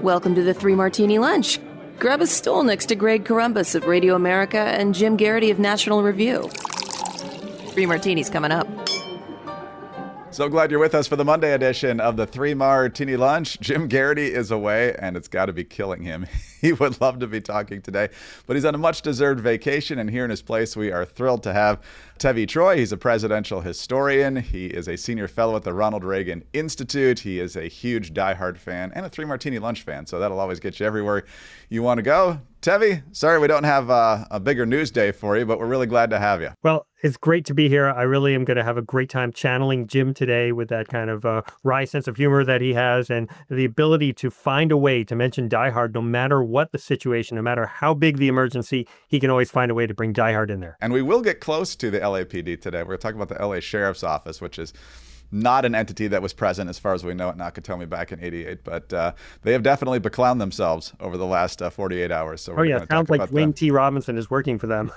Welcome to the Three Martini Lunch. Grab a stool next to Greg Columbus of Radio America and Jim Garrity of National Review. Three Martinis coming up. So glad you're with us for the Monday edition of the Three Martini Lunch. Jim Garrity is away, and it's got to be killing him. He would love to be talking today, but he's on a much-deserved vacation, and here in his place, we are thrilled to have Tevi Troy. He's a presidential historian. He is a senior fellow at the Ronald Reagan Institute. He is a huge diehard fan and a Three Martini Lunch fan, so that'll always get you everywhere you want to go. Tevi, sorry we don't have a bigger news day for you, but we're really glad to have you. Well, it's great to be here. I really am going to have a great time channeling Jim today with that kind of wry sense of humor that he has and the ability to find a way to mention Die Hard no matter what the situation, no matter how big the emergency, he can always find a way to bring Die Hard in there. And we will get close to the LAPD today. We're going to talk about the LA Sheriff's Office, which is not an entity that was present, as far as we know, at Nakatomi back in '88, but they have definitely beclowned themselves over the last 48 hours. So it sounds like Wayne T. Robinson is working for them.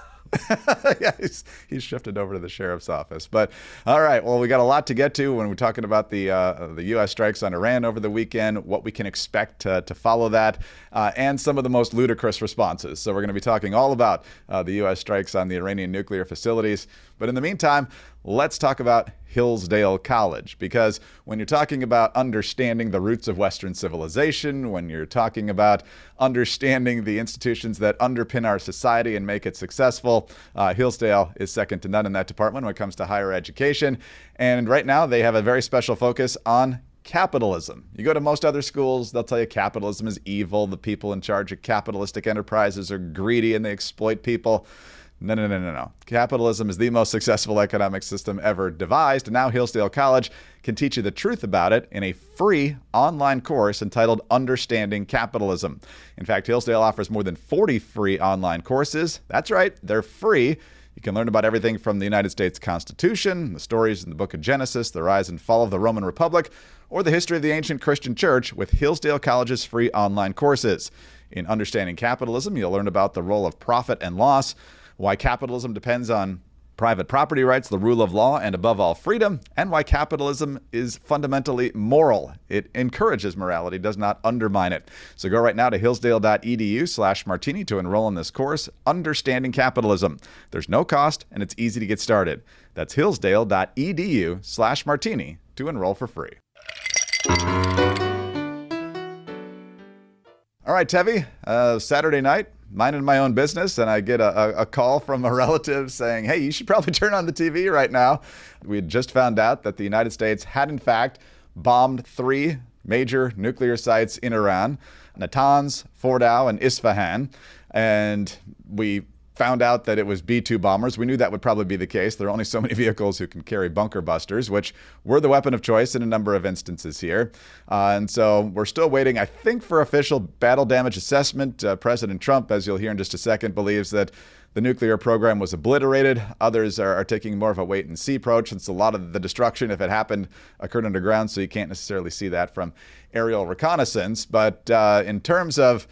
Yeah, he's shifted over to the sheriff's office. But all right, well, we got a lot to get to when we're talking about the U.S. strikes on Iran over the weekend, what we can expect to follow that, and some of the most ludicrous responses. So we're going to be talking all about the U.S. strikes on the Iranian nuclear facilities. But in the meantime, let's talk about Hillsdale College, because when you're talking about understanding the roots of Western civilization, when you're talking about understanding the institutions that underpin our society and make it successful, Hillsdale is second to none in that department when it comes to higher education. And right now they have a very special focus on capitalism. You go to most other schools, they'll tell you capitalism is evil. The people in charge of capitalistic enterprises are greedy and they exploit people. No. Capitalism is the most successful economic system ever devised, and now Hillsdale College can teach you the truth about it in a free online course entitled Understanding Capitalism. In fact, Hillsdale offers more than 40 free online courses. That's right, they're free. You can learn about everything from the United States Constitution, the stories in the book of Genesis, the rise and fall of the Roman Republic, or the history of the ancient Christian church with Hillsdale College's free online courses. In Understanding Capitalism, you'll learn about the role of profit and loss, why capitalism depends on private property rights, the rule of law, and above all, freedom, and why capitalism is fundamentally moral. It encourages morality, does not undermine it. So go right now to hillsdale.edu/martini to enroll in this course, Understanding Capitalism. There's no cost, and it's easy to get started. That's hillsdale.edu/martini to enroll for free. All right, Tevi, Saturday night, minding my own business, and I get a call from a relative saying, hey, you should probably turn on the TV right now. We had just found out that the United States had, in fact, bombed 3 major nuclear sites in Iran, Natanz, Fordow, and Isfahan. And we found out that it was B-2 bombers. We knew that would probably be the case. There are only so many vehicles who can carry bunker busters, which were the weapon of choice in a number of instances here. And so we're still waiting, I think, for official battle damage assessment. President Trump, as you'll hear in just a second, believes that the nuclear program was obliterated. Others are taking more of a wait-and-see approach, since a lot of the destruction, if it happened, occurred underground, so you can't necessarily see that from aerial reconnaissance. But in terms of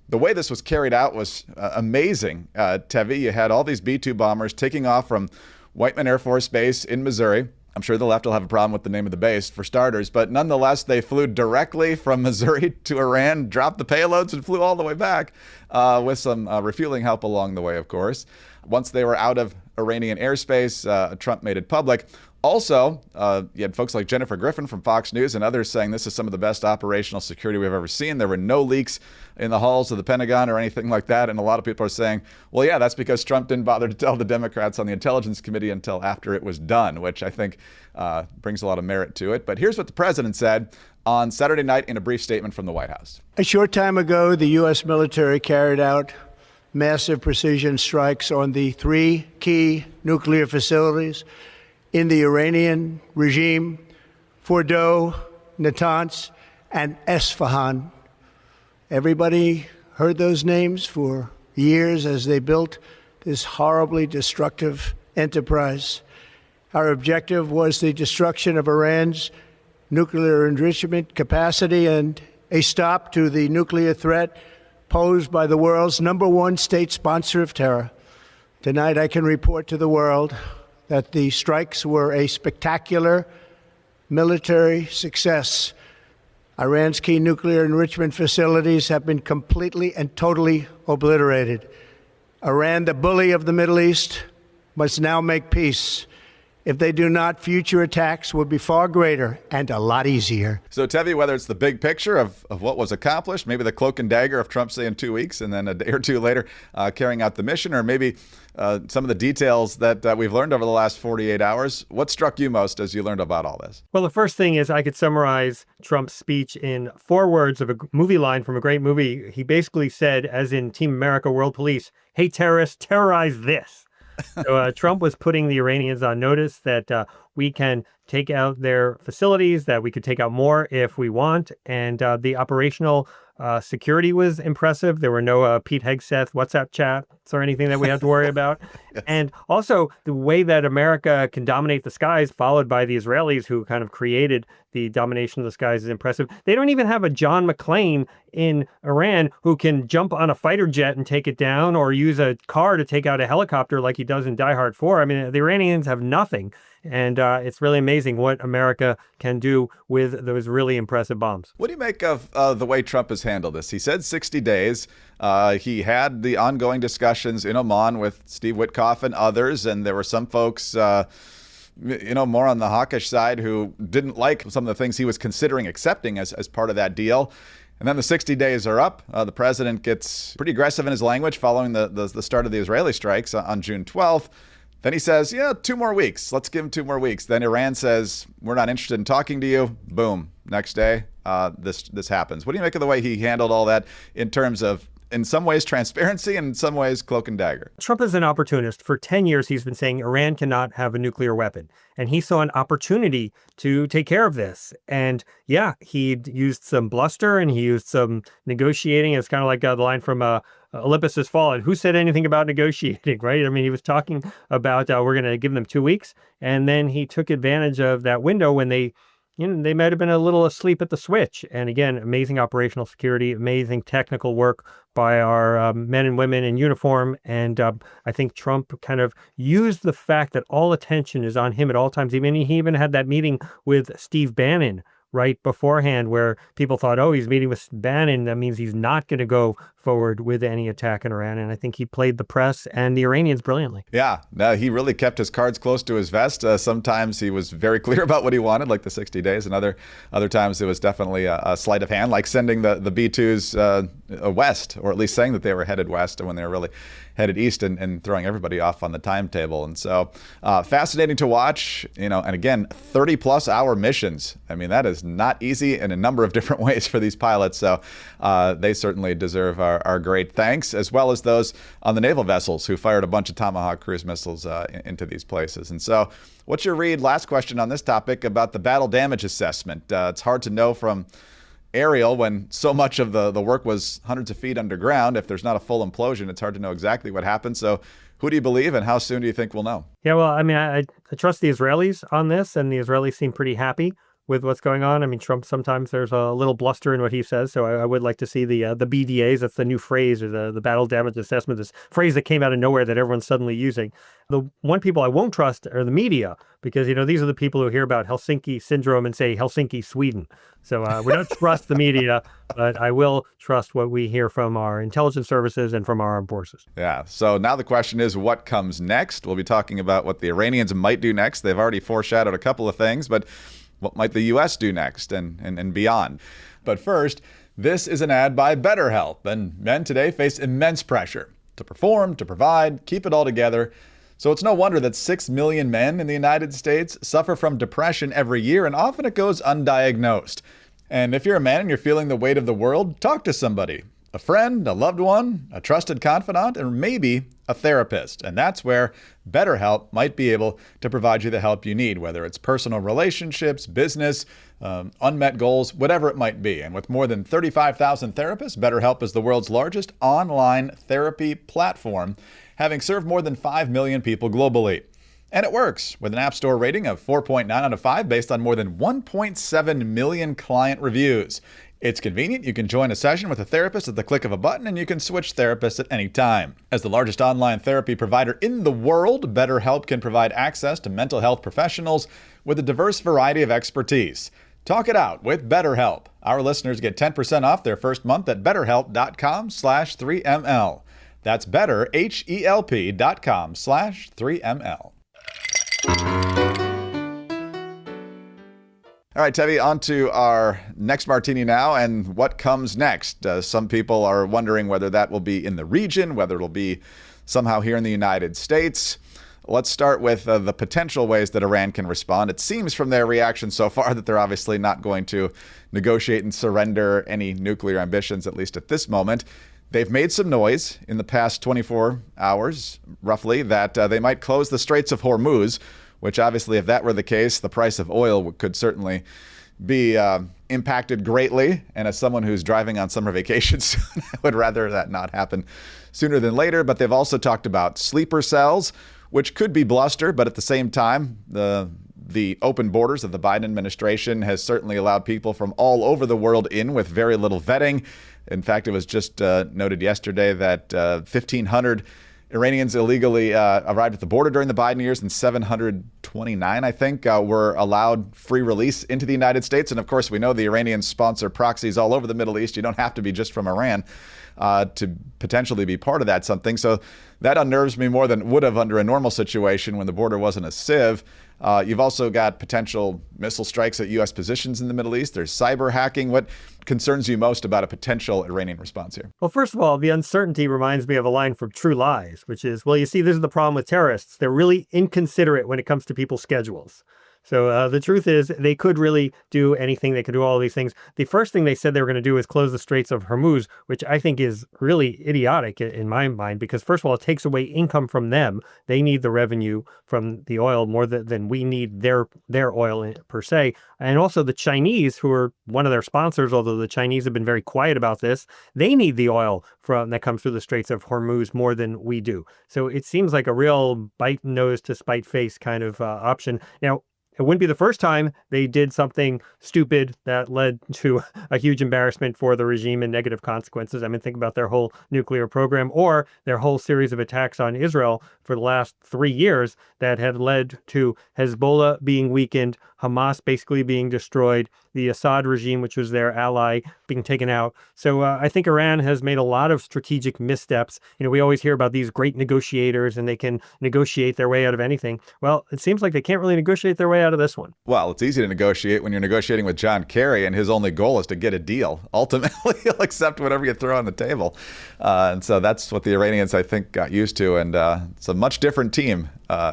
the way this was carried out was amazing. Tevi, you had all these B-2 bombers taking off from Whiteman Air Force Base in Missouri. I'm sure the left will have a problem with the name of the base, for starters, but nonetheless, they flew directly from Missouri to Iran, dropped the payloads, and flew all the way back with some refueling help along the way, of course. Once they were out of Iranian airspace, Trump made it public. Also, you had folks like Jennifer Griffin from Fox News and others saying this is some of the best operational security we've ever seen. There were no leaks in the halls of the Pentagon or anything like that. And a lot of people are saying, well, yeah, that's because Trump didn't bother to tell the Democrats on the Intelligence Committee until after it was done, which I think brings a lot of merit to it. But here's what the president said on Saturday night in a brief statement from the White House. A short time ago, the U.S. military carried out massive precision strikes on the 3 key nuclear facilities in the Iranian regime: Fordow, Natanz, and Isfahan. Everybody heard those names for years as they built this horribly destructive enterprise. Our objective was the destruction of Iran's nuclear enrichment capacity and a stop to the nuclear threat posed by the world's #1 state sponsor of terror. Tonight, I can report to the world that the strikes were a spectacular military success. Iran's key nuclear enrichment facilities have been completely and totally obliterated. Iran, the bully of the Middle East, must now make peace. If they do not, future attacks will be far greater and a lot easier. So, Tevi, whether it's the big picture of what was accomplished, maybe the cloak and dagger of Trump saying 2 weeks and then a day or two later carrying out the mission, or maybe some of the details that we've learned over the last 48 hours, what struck you most as you learned about all this? Well, the first thing is I could summarize Trump's speech in 4 words of a movie line from a great movie. He basically said, as in Team America, World Police, "Hey, terrorists, terrorize this." So Trump was putting the Iranians on notice that we can take out their facilities, that we could take out more if we want. And the operational security was impressive. There were no Pete Hegseth WhatsApp chats or anything that we have to worry about. Yes. And also the way that America can dominate the skies, followed by the Israelis who kind of created the domination of the skies, is impressive. They don't even have a John McClane in Iran who can jump on a fighter jet and take it down, or use a car to take out a helicopter like he does in Die Hard 4. I mean, the Iranians have nothing. And it's really amazing what America can do with those really impressive bombs. What do you make of the way Trump has handled this? He said 60 days. He had the ongoing discussions in Oman with Steve Witkoff and others, and there were some folks more on the hawkish side who didn't like some of the things he was considering accepting as part of that deal. And then the 60 days are up. The president gets pretty aggressive in his language following the start of the Israeli strikes on June 12th. Then he says, 2 more weeks. Let's give him 2 more weeks. Then Iran says, we're not interested in talking to you. Boom. Next day, this happens. What do you make of the way he handled all that in terms of, in some ways, transparency and in some ways, cloak and dagger? Trump is an opportunist. For 10 years, he's been saying Iran cannot have a nuclear weapon. And he saw an opportunity to take care of this. And yeah, he used some bluster and he used some negotiating. It's kind of like the line from Olympus Has Fallen. Who said anything about negotiating, right? I mean, he was talking about we're going to give them 2 weeks. And then he took advantage of that window when they might have been a little asleep at the switch. And again, amazing operational security, amazing technical work by our men and women in uniform. And I think Trump kind of used the fact that all attention is on him at all times. He even had that meeting with Steve Bannon right beforehand, where people thought, oh, he's meeting with Bannon. That means he's not going to go forward with any attack in Iran. And I think he played the press and the Iranians brilliantly. Yeah, no, he really kept his cards close to his vest. Sometimes he was very clear about what he wanted, like the 60 days. And other times it was definitely a sleight of hand, like sending the B-2s west, or at least saying that they were headed west when they were really headed east, and throwing everybody off on the timetable. And so fascinating to watch, and again, 30-plus hour missions. I mean, that is not easy in a number of different ways for these pilots. So they certainly deserve our great thanks, as well as those on the naval vessels who fired a bunch of Tomahawk cruise missiles into these places. And so what's your read, last question on this topic, about the battle damage assessment? It's hard to know from aerial when so much of the work was hundreds of feet underground. If there's not a full implosion, it's hard to know exactly what happened. So who do you believe, and how soon do you think we'll know? Yeah, well, I mean, I trust the Israelis on this, and the Israelis seem pretty happy with what's going on. I mean, Trump, sometimes there's a little bluster in what he says. So I would like to see the BDAs. That's the new phrase, or the battle damage assessment, this phrase that came out of nowhere that everyone's suddenly using. The one people I won't trust are the media, because, these are the people who hear about Helsinki syndrome and say Helsinki, Sweden. So we don't trust the media, but I will trust what we hear from our intelligence services and from our armed forces. Yeah. So now the question is, what comes next? We'll be talking about what the Iranians might do next. They've already foreshadowed a couple of things, but what might the U.S. do next and beyond? But first, this is an ad by BetterHelp, and men today face immense pressure to perform, to provide, keep it all together. So it's no wonder that 6 million men in the United States suffer from depression every year, and often it goes undiagnosed. And if you're a man and you're feeling the weight of the world, talk to somebody. A friend, a loved one, a trusted confidant, or maybe a therapist. And that's where BetterHelp might be able to provide you the help you need, whether it's personal relationships, business, unmet goals, whatever it might be. And with more than 35,000 therapists, BetterHelp is the world's largest online therapy platform, having served more than 5 million people globally. And it works, with an App Store rating of 4.9 out of 5 based on more than 1.7 million client reviews. It's convenient. You can join a session with a therapist at the click of a button, and you can switch therapists at any time. As the largest online therapy provider in the world, BetterHelp can provide access to mental health professionals with a diverse variety of expertise. Talk it out with BetterHelp. Our listeners get 10% off their first month at betterhelp.com/3ml. That's better, HELP.com/3ml. All right, Tevi, on to our next martini now, and what comes next. Some people are wondering whether that will be in the region, whether it'll be somehow here in the United States. Let's start with the potential ways that Iran can respond. It seems from their reaction so far that they're obviously not going to negotiate and surrender any nuclear ambitions, at least at this moment. They've made some noise in the past 24 hours, roughly, that they might close the Straits of Hormuz, which obviously, if that were the case, the price of oil could certainly be impacted greatly. And as someone who's driving on summer vacation soon, I would rather that not happen sooner than later. But they've also talked about sleeper cells, which could be bluster. But at the same time, the open borders of the Biden administration has certainly allowed people from all over the world in with very little vetting. In fact, it was just noted yesterday that 1,500 Iranians illegally arrived at the border during the Biden years, and 729, I think, were allowed free release into the United States. And of course, we know the Iranians sponsor proxies all over the Middle East. You don't have to be just from Iran to potentially be part of that something. So that unnerves me more than it would have under a normal situation when the border wasn't a sieve. You've also got potential missile strikes at U.S. positions in the Middle East. There's cyber hacking. What concerns you most about a potential Iranian response here? Well, first of all, the uncertainty reminds me of a line from True Lies, which is, well, you see, this is the problem with terrorists. They're really inconsiderate when it comes to people's schedules. So the truth is they could really do anything. They could do all these things. The first thing they said they were going to do is close the Straits of Hormuz, which I think is really idiotic in my mind, because first of all, it takes away income from them. They need the revenue from the oil more than we need their oil per se. And also the Chinese, who are one of their sponsors, although the Chinese have been very quiet about this, they need the oil that comes through the Straits of Hormuz more than we do. So it seems like a real bite nose to spite face kind of option. Now, it wouldn't be the first time they did something stupid that led to a huge embarrassment for the regime and negative consequences. I mean, think about their whole nuclear program or their whole series of attacks on Israel for the last 3 years that had led to Hezbollah being weakened, Hamas basically being destroyed, the Assad regime, which was their ally, being taken out. So I think Iran has made a lot of strategic missteps. You know, we always hear about these great negotiators and they can negotiate their way out of anything. Well, it seems like they can't really negotiate their way out of this one. Well, it's easy to negotiate when you're negotiating with John Kerry and his only goal is to get a deal. Ultimately, he'll accept whatever you throw on the table. And so that's what the Iranians, I think, got used to. And it's a much different team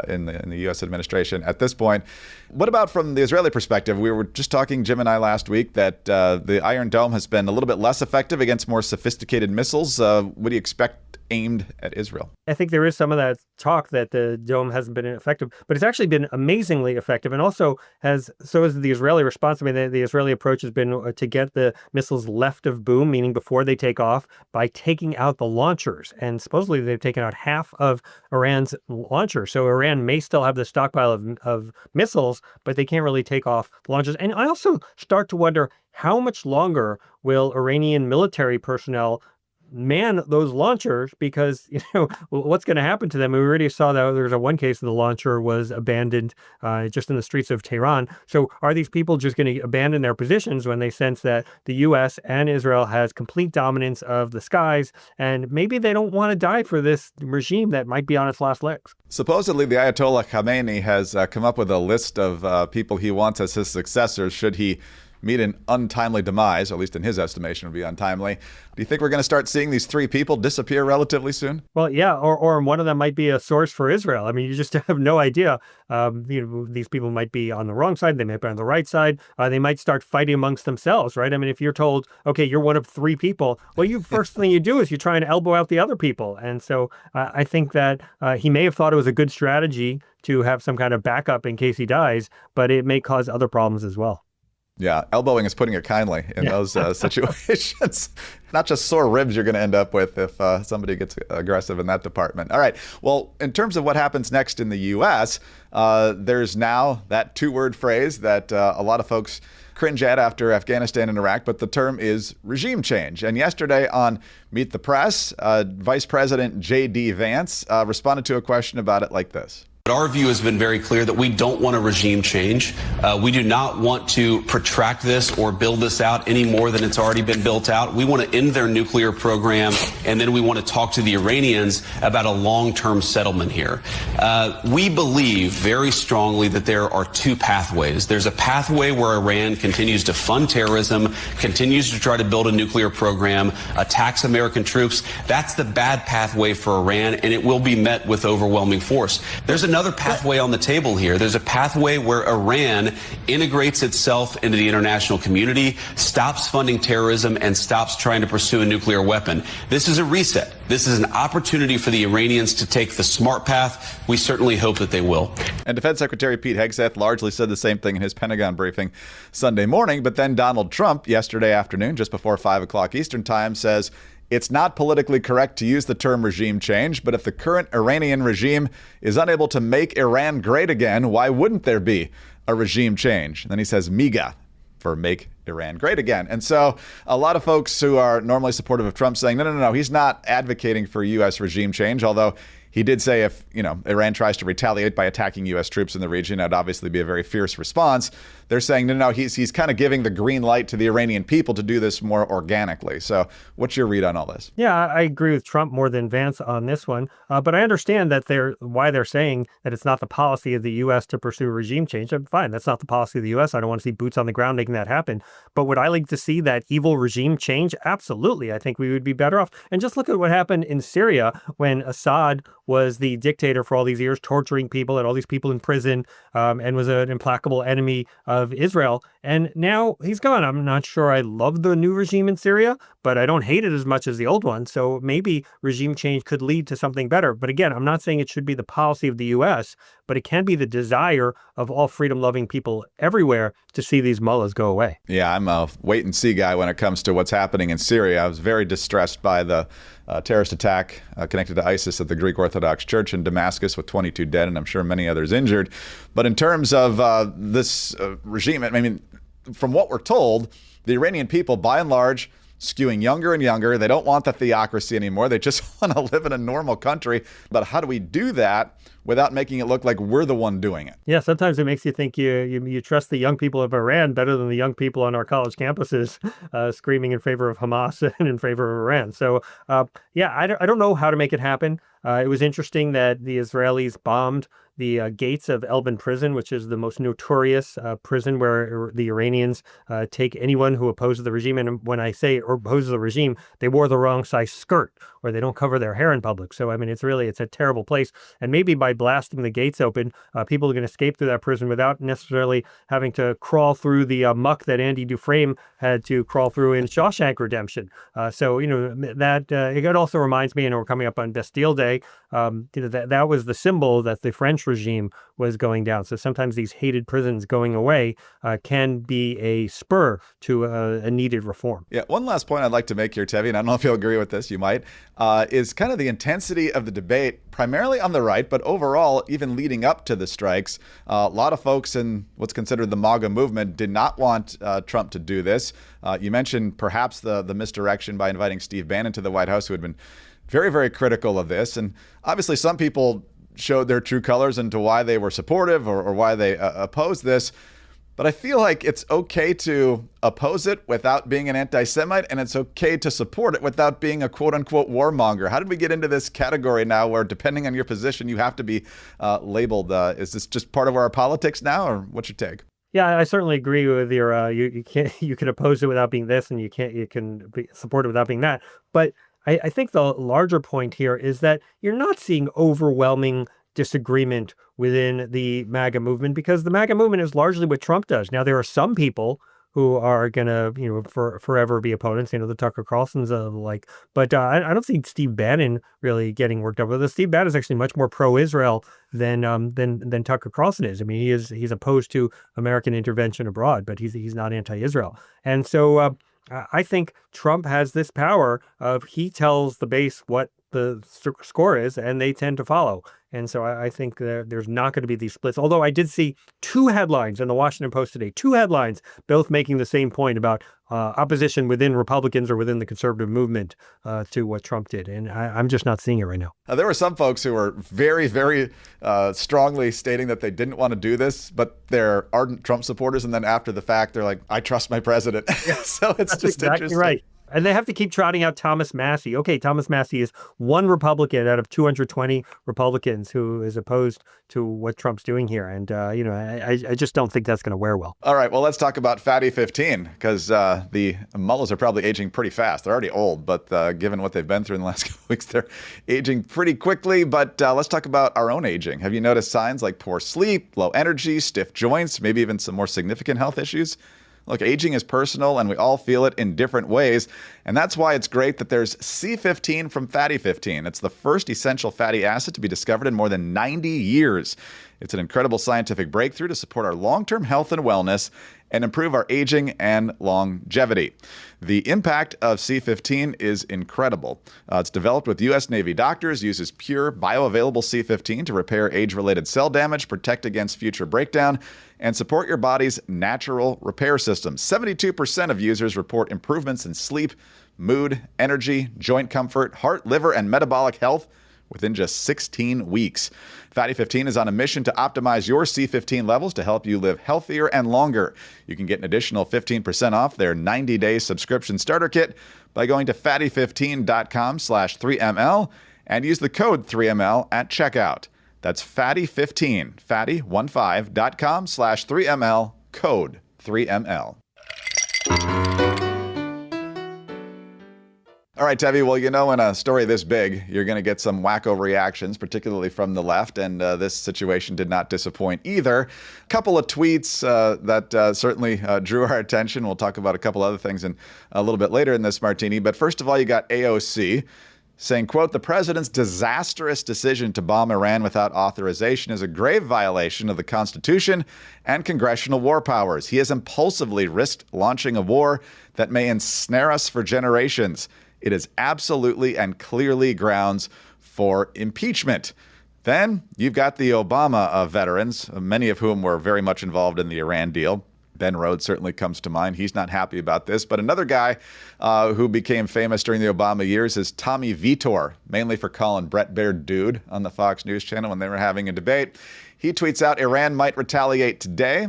in the U.S. administration at this point. What about from the Israeli perspective? We were just talking, Jim and I, last week, that the Iron Dome has been a little bit less effective against more sophisticated missiles. What do you expect aimed at Israel? I think there is some of that talk that the dome hasn't been effective, but it's actually been amazingly effective, and also so is the Israeli response. I mean, the Israeli approach has been to get the missiles left of boom, meaning before they take off, by taking out the launchers. And supposedly they've taken out half of Iran's launchers. So Iran may still have the stockpile of missiles, but they can't really take off the launchers. And I also start to wonder, how much longer will Iranian military personnel man those launchers, because, you know, what's going to happen to them? We already saw that there's one case the launcher was abandoned just in the streets of Tehran. So are these people just going to abandon their positions when they sense that the U.S. and Israel has complete dominance of the skies, and maybe they don't want to die for this regime that might be on its last legs? Supposedly, the Ayatollah Khamenei has come up with a list of people he wants as his successors should he meet an untimely demise, or at least in his estimation would be untimely. Do you think we're going to start seeing these three people disappear relatively soon? Well, yeah, or one of them might be a source for Israel. I mean, you just have no idea. These people might be on the wrong side. They might be on the right side. They might start fighting amongst themselves, right? I mean, if you're told, okay, you're one of three people, well, first thing you do is you try and elbow out the other people. And so I think that he may have thought it was a good strategy to have some kind of backup in case he dies, but it may cause other problems as well. Yeah, elbowing is putting it kindly in those situations. Not just sore ribs you're going to end up with if somebody gets aggressive in that department. All right. Well, in terms of what happens next in the U.S., there's now that two-word phrase that a lot of folks cringe at after Afghanistan and Iraq, but the term is regime change. And yesterday on Meet the Press, Vice President J.D. Vance responded to a question about it like this. But our view has been very clear that we don't want a regime change. We do not want to protract this or build this out any more than it's already been built out. We want to end their nuclear program, and then we want to talk to the Iranians about a long-term settlement here. We believe very strongly that there are two pathways. There's a pathway where Iran continues to fund terrorism, continues to try to build a nuclear program, attacks American troops. That's the bad pathway for Iran, and it will be met with overwhelming force. There's another pathway on the table here. There's a pathway where Iran integrates itself into the international community, stops funding terrorism, and stops trying to pursue a nuclear weapon. This is a reset. This is an opportunity for the Iranians to take the smart path. We certainly hope that they will. And Defense Secretary Pete Hegseth largely said the same thing in his Pentagon briefing Sunday morning. But then Donald Trump yesterday afternoon, just before 5 o'clock Eastern time, says it's not politically correct to use the term regime change, but if the current Iranian regime is unable to make Iran great again, why wouldn't there be a regime change? And then he says MIGA for make Iran great again. And so a lot of folks who are normally supportive of Trump saying, no, he's not advocating for U.S. regime change, although he did say if, Iran tries to retaliate by attacking U.S. troops in the region, that'd obviously be a very fierce response. They're saying, no, he's kind of giving the green light to the Iranian people to do this more organically. So what's your read on all this? Yeah, I agree with Trump more than Vance on this one. But I understand that why they're saying that it's not the policy of the U.S. to pursue regime change. Fine, that's not the policy of the U.S. I don't want to see boots on the ground making that happen. But would I like to see that evil regime change? Absolutely. I think we would be better off. And just look at what happened in Syria when Assad was the dictator for all these years, torturing people, had all these people in prison, and was an implacable enemy of Israel. And now he's gone. I'm not sure I love the new regime in Syria, but I don't hate it as much as the old one. So maybe regime change could lead to something better. But again, I'm not saying it should be the policy of the U.S., but it can be the desire of all freedom-loving people everywhere to see these mullahs go away. Yeah, I'm a wait-and-see guy when it comes to what's happening in Syria. I was very distressed by the terrorist attack connected to ISIS at the Greek Orthodox Church in Damascus with 22 dead and I'm sure many others injured. But in terms of this regime, I mean, from what we're told, the Iranian people, by and large, skewing younger and younger. They don't want the theocracy anymore. They just want to live in a normal country. But how do we do that without making it look like we're the one doing it? Yeah, sometimes it makes you think you trust the young people of Iran better than the young people on our college campuses screaming in favor of Hamas and in favor of Iran. So, I don't know how to make it happen. It was interesting that the Israelis bombed the gates of Elbin prison, which is the most notorious prison where the Iranians take anyone who opposes the regime. And when I say opposes the regime, they wore the wrong size skirt or they don't cover their hair in public. So, I mean, it's a terrible place. And maybe by blasting the gates open, people are going to escape through that prison without necessarily having to crawl through the muck that Andy Dufresne had to crawl through in Shawshank Redemption. It also reminds me, and we're coming up on Bastille Day, that was the symbol that the French regime was going down. So sometimes these hated prisons going away can be a spur to a needed reform. Yeah, one last point I'd like to make here, Tevi, and I don't know if you'll agree with this, you might, is kind of the intensity of the debate, primarily on the right, but overall, even leading up to the strikes. A lot of folks in what's considered the MAGA movement did not want Trump to do this. You mentioned perhaps the misdirection by inviting Steve Bannon to the White House, who had been very, very critical of this. And obviously some people showed their true colors into why they were supportive or why they opposed this. But I feel like it's okay to oppose it without being an anti-Semite, and it's okay to support it without being a quote-unquote warmonger. How did we get into this category now where, depending on your position, you have to be labeled? Is this just part of our politics now, or what's your take? Yeah, I certainly agree with your. You can oppose it without being this, and you can support it without being that. But I think the larger point here is that you're not seeing overwhelming disagreement within the MAGA movement because the MAGA movement is largely what Trump does. Now, there are some people who are going to, forever be opponents, the Tucker Carlsons but I don't see Steve Bannon really getting worked up. Steve Bannon is actually much more pro-Israel than Tucker Carlson is. I mean, he's opposed to American intervention abroad, but he's not anti-Israel. And so I think Trump has this power of he tells the base what the score is, and they tend to follow. And so I think that there's not going to be these splits. Although I did see two headlines in the Washington Post today, two headlines, both making the same point about opposition within Republicans or within the conservative movement to what Trump did. And I'm just not seeing it right now. There were some folks who were very, very strongly stating that they didn't want to do this, but they're ardent Trump supporters. And then after the fact, they're like, I trust my president. So it's That's just exactly interesting. right. And they have to keep trotting out Thomas Massie. Okay, Thomas Massie is one Republican out of 220 Republicans who is opposed to what Trump's doing here. And, I just don't think that's going to wear well. All right, well, let's talk about Fatty 15, because the mullahs are probably aging pretty fast. They're already old, but given what they've been through in the last couple weeks, they're aging pretty quickly. But let's talk about our own aging. Have you noticed signs like poor sleep, low energy, stiff joints, maybe even some more significant health issues? Look, aging is personal, and we all feel it in different ways. And that's why it's great that there's C15 from Fatty 15. It's the first essential fatty acid to be discovered in more than 90 years. It's an incredible scientific breakthrough to support our long-term health and wellness and improve our aging and longevity. The impact of C15 is incredible. It's developed with U.S. Navy doctors, uses pure bioavailable C15 to repair age-related cell damage, protect against future breakdown, and support your body's natural repair system. 72% of users report improvements in sleep, mood, energy, joint comfort, heart, liver, and metabolic health within just 16 weeks. Fatty 15 is on a mission to optimize your C15 levels to help you live healthier and longer. You can get an additional 15% off their 90-day subscription starter kit by going to fatty15.com/3ml and use the code 3ml at checkout. That's fatty15, fatty15.com/3ml, code 3ml. All right, Tevi, well, in a story this big, you're going to get some wacko reactions, particularly from the left, and this situation did not disappoint either. A couple of tweets that certainly drew our attention. We'll talk about a couple other things in a little bit later in this martini, but first of all, you got AOC saying, quote, "The president's disastrous decision to bomb Iran without authorization is a grave violation of the Constitution and congressional war powers. He has impulsively risked launching a war that may ensnare us for generations. It is absolutely and clearly grounds for impeachment." Then you've got the Obama veterans, many of whom were very much involved in the Iran deal. Ben Rhodes certainly comes to mind. He's not happy about this. But another guy who became famous during the Obama years is Tommy Vitor, mainly for calling Bret Baier dude on the Fox News channel when they were having a debate. He tweets out, "Iran might retaliate today,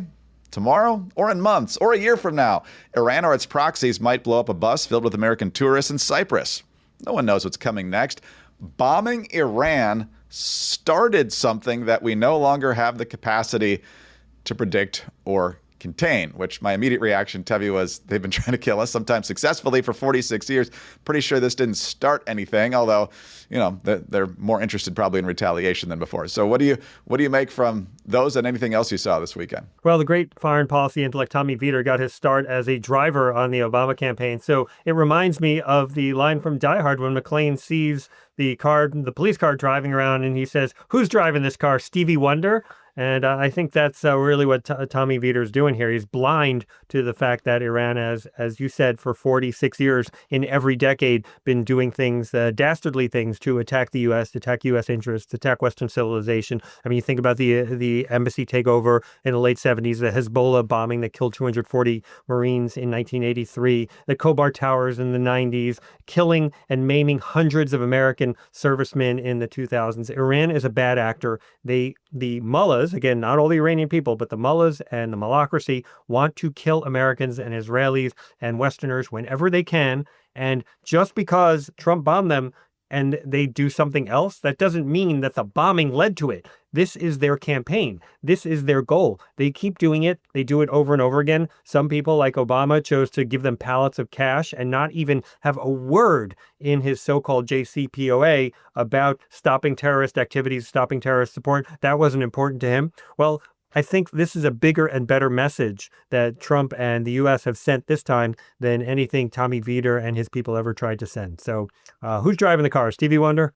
tomorrow, or in months, or a year from now. Iran or its proxies might blow up a bus filled with American tourists in Cyprus. No one knows what's coming next. Bombing Iran started something that we no longer have the capacity to predict or contain," which my immediate reaction, Tevi, was they've been trying to kill us, sometimes successfully, for 46 years. Pretty sure this didn't start anything, although, they're more interested probably in retaliation than before. So what do you make from those and anything else you saw this weekend? Well, the great foreign policy intellect Tommy Vitor got his start as a driver on the Obama campaign. So it reminds me of the line from Die Hard when McClane sees the police car driving around and he says, "Who's driving this car? Stevie Wonder?" And I think that's really what Tommy Vitor's doing here. He's blind to the fact that Iran has, as you said, for 46 years in every decade been doing things, dastardly things to attack the U.S., attack U.S. interests, attack Western civilization. I mean, you think about the embassy takeover in the late 70s, the Hezbollah bombing that killed 240 Marines in 1983, the Khobar Towers in the 90s, killing and maiming hundreds of American servicemen in the 2000s. Iran is a bad actor. The mullahs, again, not all the Iranian people, but the mullahs and the malacracy want to kill Americans and Israelis and Westerners whenever they can. And just because Trump bombed them and they do something else, that doesn't mean that the bombing led to it. This is their campaign. This is their goal. They keep doing it. They do it over and over again. Some people, like Obama, chose to give them pallets of cash and not even have a word in his so-called JCPOA about stopping terrorist activities, stopping terrorist support. That wasn't important to him. Well, I think this is a bigger and better message that Trump and the U.S. have sent this time than anything Tommy Vitor and his people ever tried to send. So who's driving the car? Stevie Wonder?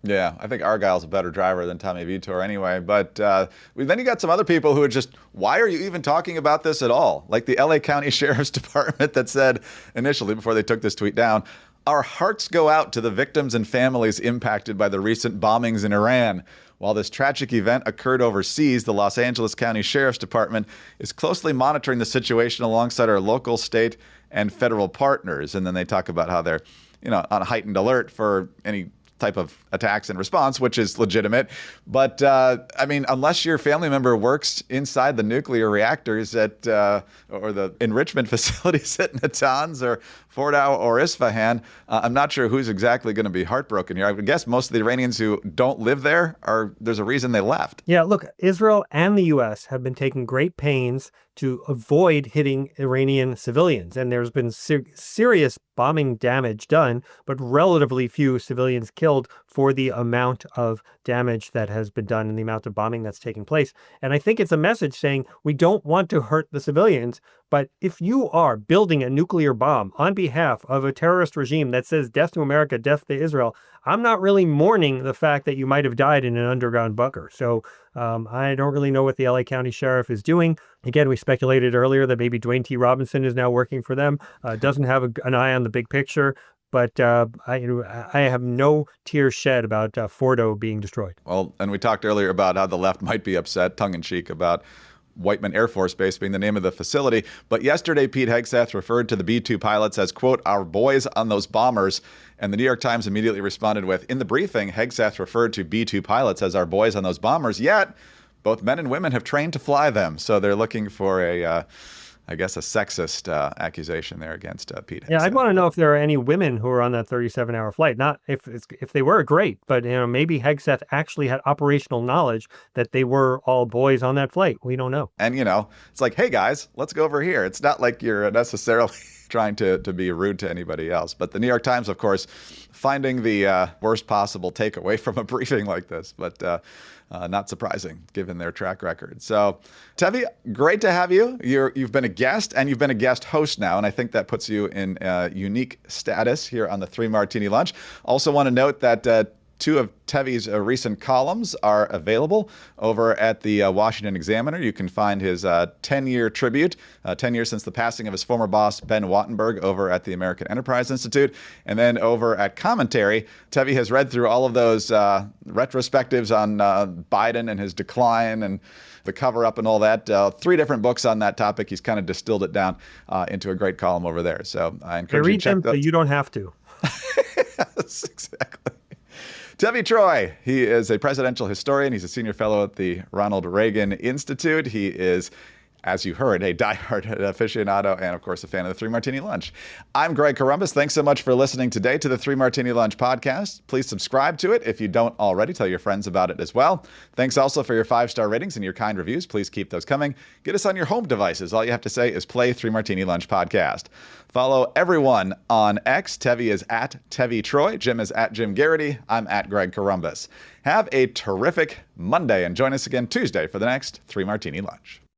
Yeah, I think Argyle's a better driver than Tommy Vitor anyway. But then you got some other people who are just, why are you even talking about this at all? Like the LA County Sheriff's Department that said initially, before they took this tweet down, "Our hearts go out to the victims and families impacted by the recent bombings in Iran. While this tragic event occurred overseas, the Los Angeles County Sheriff's Department is closely monitoring the situation alongside our local, state, and federal partners. And then they talk about how they're, on heightened alert for any type of attacks and response, which is legitimate. But unless your family member works inside the nuclear reactors or the enrichment facilities at Natanz or Fordow or Isfahan, I'm not sure who's exactly going to be heartbroken here. I would guess most of the Iranians who don't live there there's a reason they left. Yeah, look, Israel and the U.S. have been taking great pains to avoid hitting Iranian civilians. And there's been serious bombing damage done, but relatively few civilians killed for the amount of damage that has been done and the amount of bombing that's taking place. And I think it's a message saying we don't want to hurt the civilians, but if you are building a nuclear bomb on behalf of a terrorist regime that says death to America, death to Israel, I'm not really mourning the fact that you might have died in an underground bunker. So I don't really know what the LA County Sheriff is doing. Again, we speculated earlier that maybe Dwayne T. Robinson is now working for them, doesn't have an eye on the big picture. But I have no tears shed about Fordo being destroyed. Well, and we talked earlier about how the left might be upset, tongue-in-cheek, about Whiteman Air Force Base being the name of the facility. But yesterday, Pete Hegseth referred to the B-2 pilots as, quote, our boys on those bombers. And the New York Times immediately responded with, in the briefing, Hegseth referred to B-2 pilots as our boys on those bombers, yet both men and women have trained to fly them. So they're looking for a sexist accusation there against Pete Hegseth. Yeah, I'd want to know if there are any women who are on that 37-hour flight. Not if they were, great, but maybe Hegseth actually had operational knowledge that they were all boys on that flight. We don't know. And it's like, hey guys, let's go over here. It's not like you're necessarily trying to be rude to anybody else. But the New York Times, of course, finding the worst possible takeaway from a briefing like this, but not surprising given their track record. So, Tevi, great to have you. You've been a guest, and you've been a guest host now, and I think that puts you in unique status here on the Three Martini Lunch. Also want to note that two of Tevi's recent columns are available over at the Washington Examiner. You can find his 10-year tribute, 10 years since the passing of his former boss, Ben Wattenberg, over at the American Enterprise Institute. And then over at Commentary, Tevi has read through all of those retrospectives on Biden and his decline and the cover-up and all that. 3 different books on that topic. He's kind of distilled it down into a great column over there. So I encourage you to check those. You don't have to. Yes, exactly. Tevi Troy, he is a presidential historian. He's a senior fellow at the Ronald Reagan Institute. He is, as you heard, a diehard aficionado and, of course, a fan of the Three Martini Lunch. I'm Greg Corombos. Thanks so much for listening today to the Three Martini Lunch podcast. Please subscribe to it if you don't already. Tell your friends about it as well. Thanks also for your 5-star ratings and your kind reviews. Please keep those coming. Get us on your home devices. All you have to say is play Three Martini Lunch podcast. Follow everyone on X. Tevi is at Tevi Troy. Jim is at Jim Garrity. I'm at Greg Corombos. Have a terrific Monday and join us again Tuesday for the next Three Martini Lunch.